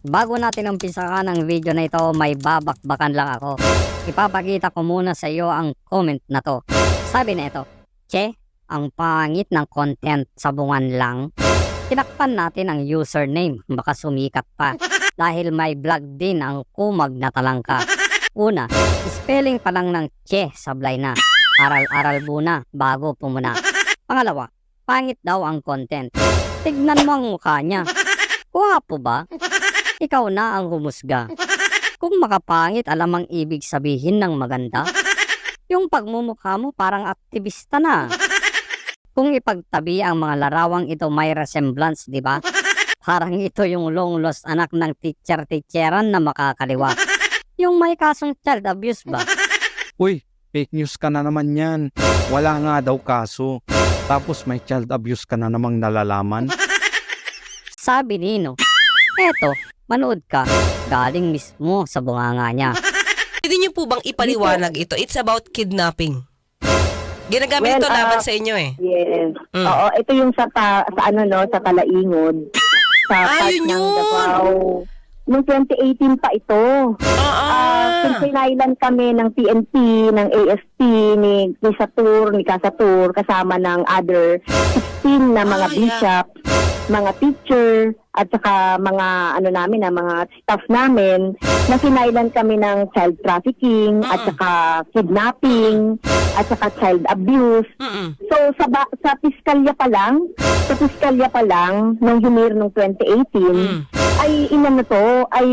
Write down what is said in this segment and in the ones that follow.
Bago natin umpisahan ang video na ito, may babakbakan lang ako. Ipapakita ko muna sa iyo ang comment na to. Sabi na ito, "Che, ang pangit ng content sa bungan lang." Tinakpan natin ang username, baka sumikat pa. Dahil may vlog din ang kumag na talangka. Una, spelling pa lang ng che sablay na. Aral-aral muna bago pumuna. Pangalawa, pangit daw ang content. Tignan mo ang mukha niya. Guwapo ba? Ikaw na ang humusga. Kung makapangit, alam ang ibig sabihin ng maganda. Yung pagmumukha mo parang aktivista na. Kung ipagtabi ang mga larawang ito may resemblance, di ba? Parang ito yung long lost anak ng teacher-teacheran na makakaliwa. Yung may kasong child abuse ba? Uy, fake news ka na naman yan. Wala nga daw kaso. Tapos may child abuse ka na namang nalalaman. Sabi Nino, eto, manood ka. Galing mismo sa bunganga niya. Pwede niyo po bang ipaliwanag ito? It's about kidnapping. Ginagamit ito laban sa inyo eh. Yes. Oo, ito yung sa ano no, sa Kalaingod. Sa part yun ng yun. Davao. Noong 2018 pa ito. Sinailan kami ng PNP, ng ASP, ni Casatur, kasama ng other 16 na mga bishop, mga teacher, at saka mga mga staff namin na sinailan kami ng child trafficking, at saka kidnapping, at saka child abuse. So sa piskalya pa lang, nung hinir nung 2018, ay ay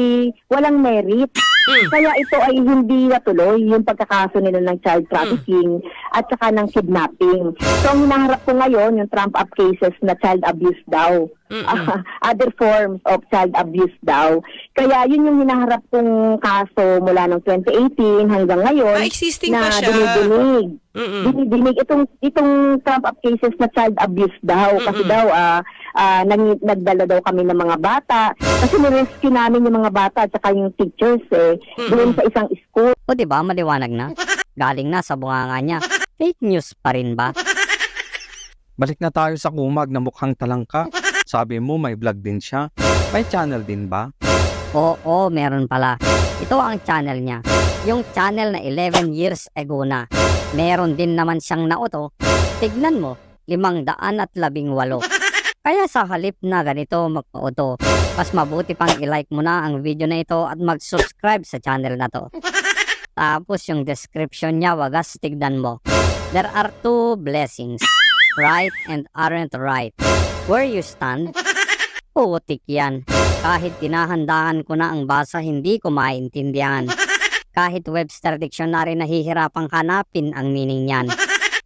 walang merit. Kaya ito ay hindi natuloy yung pagkakaso nila ng child trafficking at saka ng kidnapping. So ang hinaharap ko ngayon, yung trump up cases na child abuse daw. Other forms of child abuse daw. Kaya yun yung hinaharap kong kaso mula ng 2018 hanggang ngayon Existing na pa siya. dinidinig itong trump up cases na child abuse daw. Kasi daw nagdala daw kami ng mga bata. Kasi nirescue namin yung mga bata at saka yung teachers doon sa isang school. O diba, maliwanag na? Galing na sa bunganga niya. Fake news pa rin ba? Balik na tayo sa kumag na mukhang talangka. Sabi mo may vlog din siya. May channel din ba? Oo, meron pala. Ito ang channel niya. Yung channel na 11 years ago na. Meron din naman siyang nauto. Tignan mo, 518. Kaya sa halip na ganito magpauto, mas mabuti pang i-like mo na ang video na ito at mag-subscribe sa channel na to. Tapos yung description niya, wagas tignan mo. There are two blessings, right and aren't right. Where you stand, putik yan. Kahit tinahandaan ko na ang basa, hindi ko maintindihan. Kahit Webster Dictionary, nahihirapang hanapin ang meaning niyan.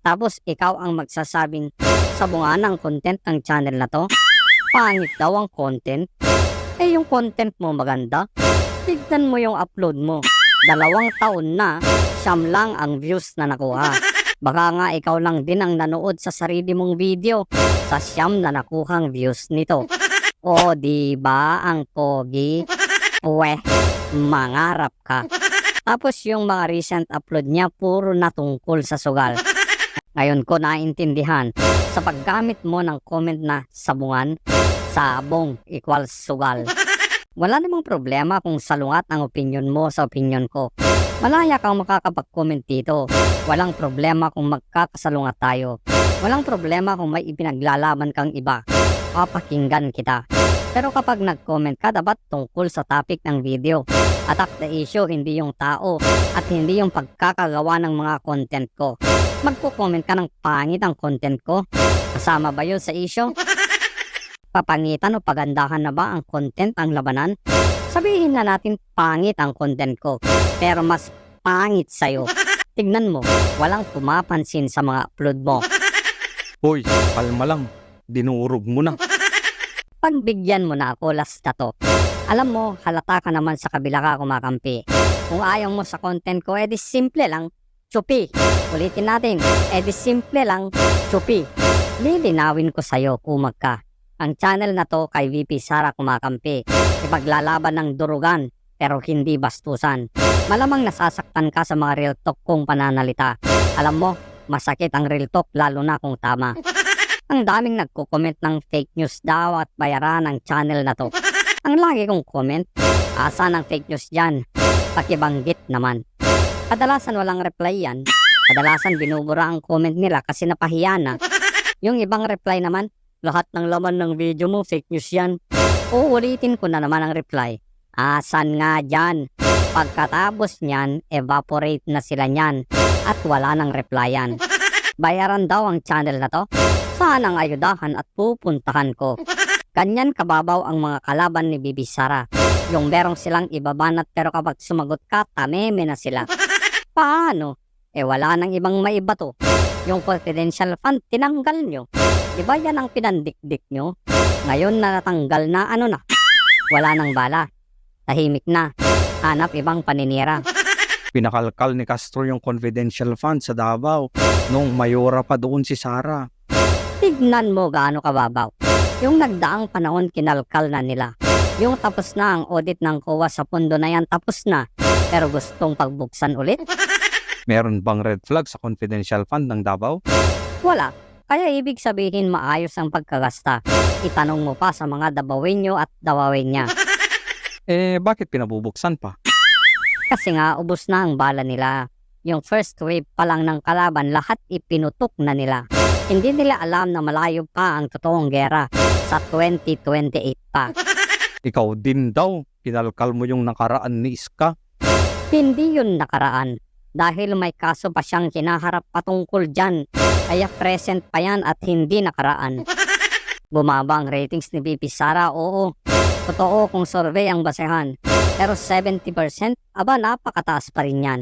Tapos ikaw ang magsasabing sa bunga ng content ng channel na to, pangit daw ang content. Eh yung content mo maganda. Tignan mo yung upload mo. 2 taon na, 9 lang ang views na nakuha. Baka nga ikaw lang din ang nanood sa sarili mong video sa 9 na nakuhang views nito. O diba ang pogi? Uwe, mangarap ka. Tapos yung mga recent upload niya puro natungkol sa sugal. Ngayon ko naintindihan, sa paggamit mo ng comment na sabungan, sabong equals sugal. Wala namang problema kung salungat ang opinion mo sa opinion ko. Malaya kang makakapag-comment dito. Walang problema kung magkakasalungat tayo. Walang problema kung may ipinaglalaban kang iba. Papakinggan kita. Pero kapag nag-comment ka, dapat tungkol sa topic ng video. Attack the issue, hindi yung tao. At hindi yung pagkakagawa ng mga content ko. Magko-comment ka ng pangit ang content ko. Kasama ba yun sa issue? Papangitan o pagandahan na ba ang content ang labanan? Sabihin na natin pangit ang content ko, pero mas pangit sa'yo. Tignan mo, walang pumapansin sa mga upload mo. Hoy, kalma lang. Dinurog mo na. Pagbigyan mo na ako last na to. Alam mo, halata ka naman sa kabila ka kumakampi. Kung ayaw mo sa content ko, edi simple lang, chupi. Ulitin natin, edi simple lang, chupi. Lilinawin ko sa'yo, kumag ka. Ang channel na to kay VP Sara kumakampi. Ipaglalaban ng durugan, pero hindi bastusan. Malamang nasasaktan ka sa mga real talk kong pananalita. Alam mo, masakit ang real talk lalo na kung tama. Ang daming nagko-comment ng fake news daw at bayaran ang channel na to. Ang lagi kong comment, asan ang fake news dyan? Pakibanggit naman. Kadalasan walang reply yan. Kadalasan binubura ang comment nila kasi napahiya na. Yung ibang reply naman, lahat ng laman ng video mo fake news yan. Uulitin ko na naman ang reply. Asan nga dyan? Pagkatapos niyan, evaporate na sila niyan at wala nang replyan. Bayaran daw ang channel na to. Saan ang ayudahan at pupuntahan ko? Ganyan kababaw ang mga kalaban ni Bibi Sara. Yung merong silang ibabanat pero kapag sumagot ka, tameme na sila. Paano? Wala nang ibang maibato. Yung confidential fund, tinanggal nyo. Diba yan ang pinandikdik nyo? Ngayon na natanggal na, ano na? Wala nang bala. Tahimik na. Hanap ibang paninira. Pinakalkal ni Castro yung confidential fund sa Davao nung mayora pa doon si Sara. Tignan mo gaano kababaw. Yung nagdaang panahon kinalkal na nila. Yung tapos na ang audit ng COA sa pondo na yan, tapos na. Pero gustong pagbuksan ulit? Meron bang red flag sa confidential fund ng Davao? Wala. Kaya ibig sabihin maayos ang pagkagasta. Itanong mo pa sa mga Davaoenyo at Davaoenya. Bakit pinabubuksan pa? Kasi nga ubos na ang bala nila. Yung first wave pa lang ng kalaban, lahat ipinutok na nila. Hindi nila alam na malayo pa ang totoong gera sa 2028 pa. Ikaw din daw, kinalkal mo yung nakaraan ni Iska. Hindi yun nakaraan. Dahil may kaso pa siyang kinaharap patungkol dyan. Kaya present pa yan at hindi nakaraan. Bumaba ang ratings ni BP Sara, oo. Totoo kung survey ang basehan. Pero 70%, aba napakataas pa rin yan.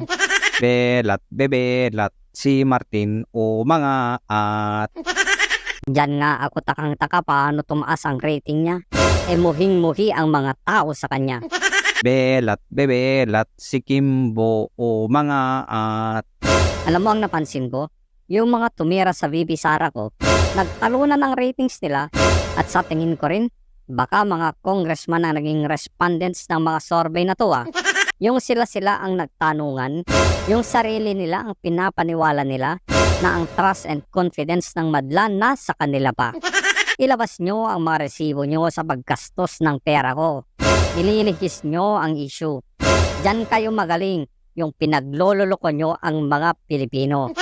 Bebelat, si Martin o mga at... Diyan nga ako takang-taka paano tumaas ang rating niya. Muhing-muhi ang mga tao sa kanya. Bebelat, si Kimbo o mga at... Alam mo ang napansin ko? Yung mga tumira sa VP Sara ko, nagtalunan ng ratings nila at sa tingin ko rin, baka mga congressman na naging respondents ng mga survey na to Yung sila ang nagtanungan, yung sarili nila ang pinapaniwala nila na ang trust and confidence ng madla nasa kanila pa. Ilabas nyo ang mga resibo nyo sa paggastos ng pera ko. Nililihis nyo ang issue. Diyan kayo magaling, yung pinaglololoko nyo ang mga Pilipino.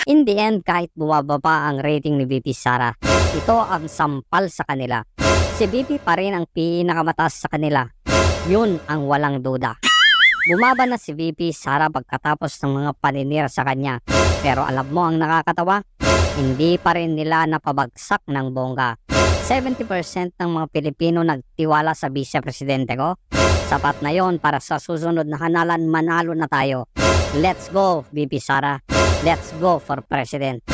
In the end, kahit bumababa ang rating ni BP Sara, ito ang sampal sa kanila. Si BP pa rin ang pinakamataas sa kanila. Yun ang walang duda. Bumaba na si VP Sara pagkatapos ng mga paninira sa kanya. Pero alam mo ang nakakatawa? Hindi pa rin nila napabagsak ng bongga. 70% ng mga Pilipino nagtiwala sa vice-presidente ko. Sapat na yon para sa susunod na hanalan manalo na tayo. Let's go, VP Sara. Let's go for president.